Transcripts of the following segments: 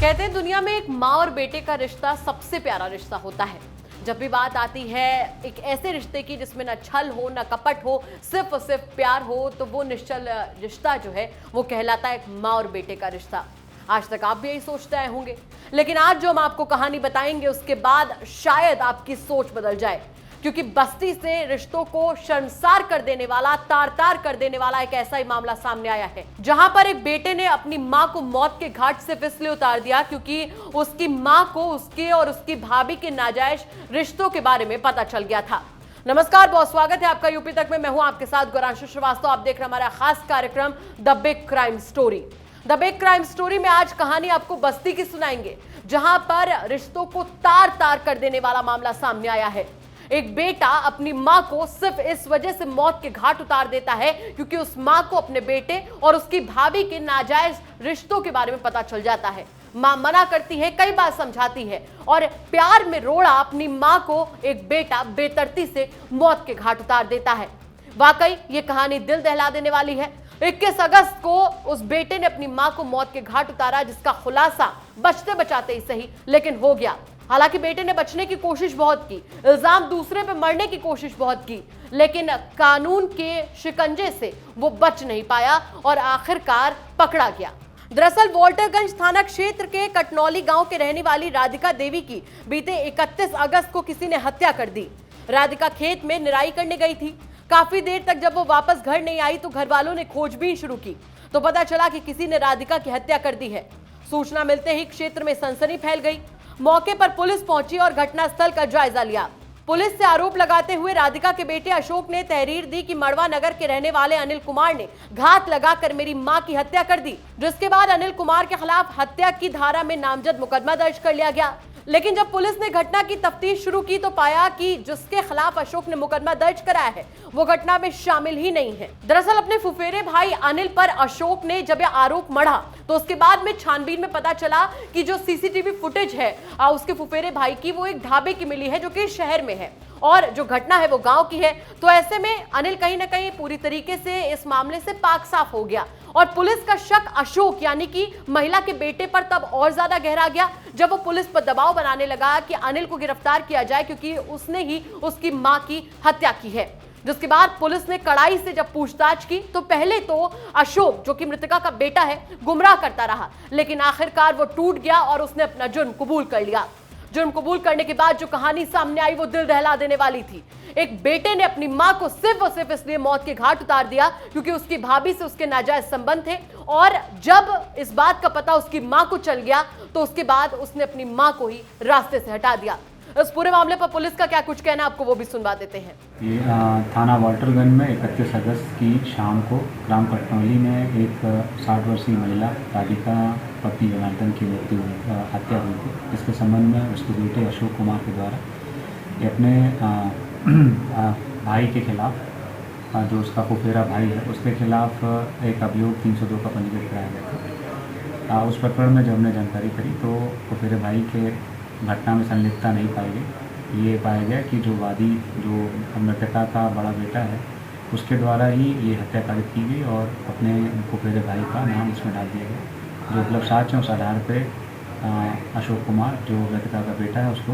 कहते हैं दुनिया में एक माँ और बेटे का रिश्ता सबसे प्यारा रिश्ता होता है। जब भी बात आती है एक ऐसे रिश्ते की जिसमें न छल हो न कपट हो, सिर्फ और सिर्फ प्यार हो, तो वो निश्चल रिश्ता जो है वो कहलाता है एक माँ और बेटे का रिश्ता। आज तक आप भी यही सोचते आए होंगे, लेकिन आज जो हम आपको कहानी बताएंगे उसके बाद शायद आपकी सोच बदल जाए, क्योंकि बस्ती से रिश्तों को शर्मसार कर देने वाला, तार तार कर देने वाला एक ऐसा ही मामला सामने आया है, जहां पर एक बेटे ने अपनी मां को मौत के घाट से इसलिए उतार दिया क्योंकि उसकी मां को उसके और उसकी भाभी के नाजायज रिश्तों के बारे में पता चल गया था। नमस्कार, बहुत स्वागत है आपका यूपी तक में। मैं हूं आपके साथ गौरांशु श्रीवास्तव। आप देख रहे हैं हमारा खास कार्यक्रम the big crime story. The big crime story में आज कहानी आपको बस्ती की सुनाएंगे, जहां पर रिश्तों को तार तार कर देने वाला मामला सामने आया है। एक बेटा अपनी मां को सिर्फ इस वजह से मौत के घाट उतार देता है क्योंकि उस मां को अपने बेटे और उसकी भाभी के नाजायज रिश्तों के बारे में पता चल जाता है। मां मना करती है, कई बार समझाती है, और प्यार में रोड़ा अपनी मां को एक बेटा बेतरती से मौत के घाट उतार देता है। वाकई ये कहानी दिल दहला देने वाली है। 21 अगस्त को उस बेटे ने अपनी मां को मौत के घाट उतारा, जिसका खुलासा बचते बचाते ही सही लेकिन हो गया। हालांकि बेटे ने बचने की कोशिश बहुत की, इल्जाम दूसरे पे मरने की कोशिश बहुत की, लेकिन कानून के शिकंजे से वो बच नहीं पाया और आखिरकार पकड़ा गया। दरअसल वॉल्टरगंज थाना क्षेत्र के कटनौली गांव के रहने वाली राधिका देवी की बीते 31 अगस्त को किसी ने हत्या कर दी। राधिका खेत में निराई करने गई थी। काफी देर तक जब वो वापस घर नहीं आई तो घर वालों ने खोजबीन शुरू की तो पता चला कि किसी ने राधिका की हत्या कर दी है। सूचना मिलते ही क्षेत्र में सनसनी फैल गई। मौके पर पुलिस पहुंची और घटनास्थल का जायजा लिया। पुलिस से आरोप लगाते हुए राधिका के बेटे अशोक ने तहरीर दी कि मड़वा नगर के रहने वाले अनिल कुमार ने घात लगाकर मेरी मां की हत्या कर दी, जिसके बाद अनिल कुमार के खिलाफ हत्या की धारा में नामजद मुकदमा दर्ज कर लिया गया। लेकिन जब पुलिस ने घटना की तफ्तीश शुरू की तो पाया कि जिसके खिलाफ अशोक ने मुकदमा दर्ज कराया है वो घटना में शामिल ही नहीं है। दरअसल अपने फुफेरे भाई अनिल पर अशोक ने जब यह आरोप मढ़ा तो उसके बाद में छानबीन में पता चला कि जो सीसीटीवी फुटेज है उसके फुफेरे भाई की, वो एक ढाबे की मिली है जो कि शहर में है और जो घटना है वो गांव की है। तो ऐसे में अनिल कहीं ना कहीं पूरी तरीके से इस मामले से पाक साफ हो गया और पुलिस का शक अशोक यानी कि महिला के बेटे पर तब और ज्यादा गहरा गया जब वो पुलिस पर दबाव बनाने लगा कि अनिल को गिरफ्तार किया जाए क्योंकि उसने ही उसकी मां की हत्या की है। जिसके बाद पुलिस ने कड़ाई से जब पूछताछ की तो पहले तो अशोक, जो कि मृतका का बेटा है, गुमराह करता रहा, लेकिन आखिरकार वो टूट गया और उसने अपना जुर्म कबूल कर लिया। जुर्म कबूल करने के बाद जो कहानी सामने आई वो दिल दहला देने वाली थी। एक बेटे ने अपनी मां को सिर्फ और सिर्फ इसलिए मौत के घाट उतार दिया क्योंकि उसकी भाभी से उसके नाजायज संबंध थे, और जब इस बात का पता उसकी मां को चल गया तो उसके बाद उसने अपनी मां को ही रास्ते से हटा दिया। इस पूरे मामले पर पुलिस का क्या कुछ कहना, आपको वो भी सुनवा देते हैं। ये थाना वॉल्टरगंज में 31 अगस्त की शाम को ग्राम कटनौली में एक 60 वर्षीय महिला राधिका पति जनार्दन की हत्या हुई थी, जिसके संबंध में उसके बेटे अशोक कुमार के द्वारा ये अपने भाई के खिलाफ, जो उसका फुफेरा भाई है, उसके खिलाफ एक अभियोग 302 का पंजीकृत कराया गया था। उस प्रकरण में जब हमने जानकारी करी तो फुफेरे भाई के घटना में संलिप्तता नहीं पाई गई। ये पाया गया कि जो वादी, जो मृतका का बड़ा बेटा है, उसके द्वारा ही ये हत्या कारित की गई और अपने फुफेरे भाई का नाम इसमें डाल दिया गया। जो उपलब्ध साक्ष्य उस आधार पर अशोक कुमार, जो मृतका का बेटा है, उसको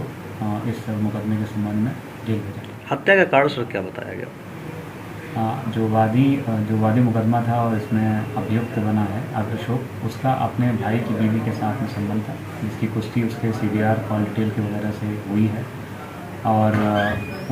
इस मुकदमे के संबंध में जेल भेजा गया। हत्या का कारण सर क्या बताया गया? जो वादी मुकदमा था और इसमें अभियुक्त बना है अशोक, उसका अपने भाई की बीवी के साथ में संबंध था, जिसकी पुष्टि उसके CDR कॉल डिटेल की वगैरह से हुई है, और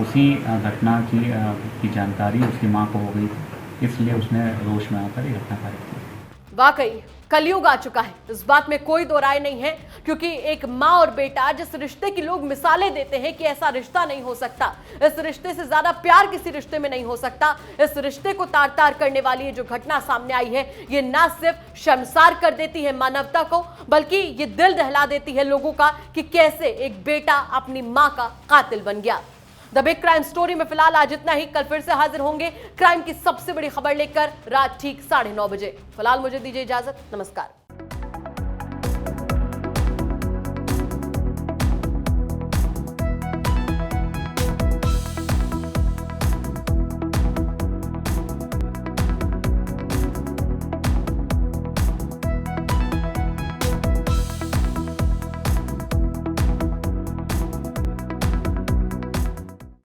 उसी घटना की जानकारी उसकी मां को हो गई थी, इसलिए उसने रोष में आकर ये घटना कारित की। वाकई कलयुग आ चुका है, इस बात में कोई दो राय नहीं है, क्योंकि एक माँ और बेटा, जिस रिश्ते की लोग मिसालें देते हैं कि ऐसा रिश्ता नहीं हो सकता, इस रिश्ते से ज्यादा प्यार किसी रिश्ते में नहीं हो सकता, इस रिश्ते को तार तार करने वाली ये जो घटना सामने आई है, ये ना सिर्फ शर्मसार कर देती है मानवता को, बल्कि ये दिल दहला देती है लोगों का कि कैसे एक बेटा अपनी माँ का कातिल बन गया। द बिग क्राइम स्टोरी में फिलहाल आज इतना ही। कल फिर से हाजिर होंगे क्राइम की सबसे बड़ी खबर लेकर रात ठीक 9:30 बजे। फिलहाल मुझे दीजिए इजाजत। नमस्कार।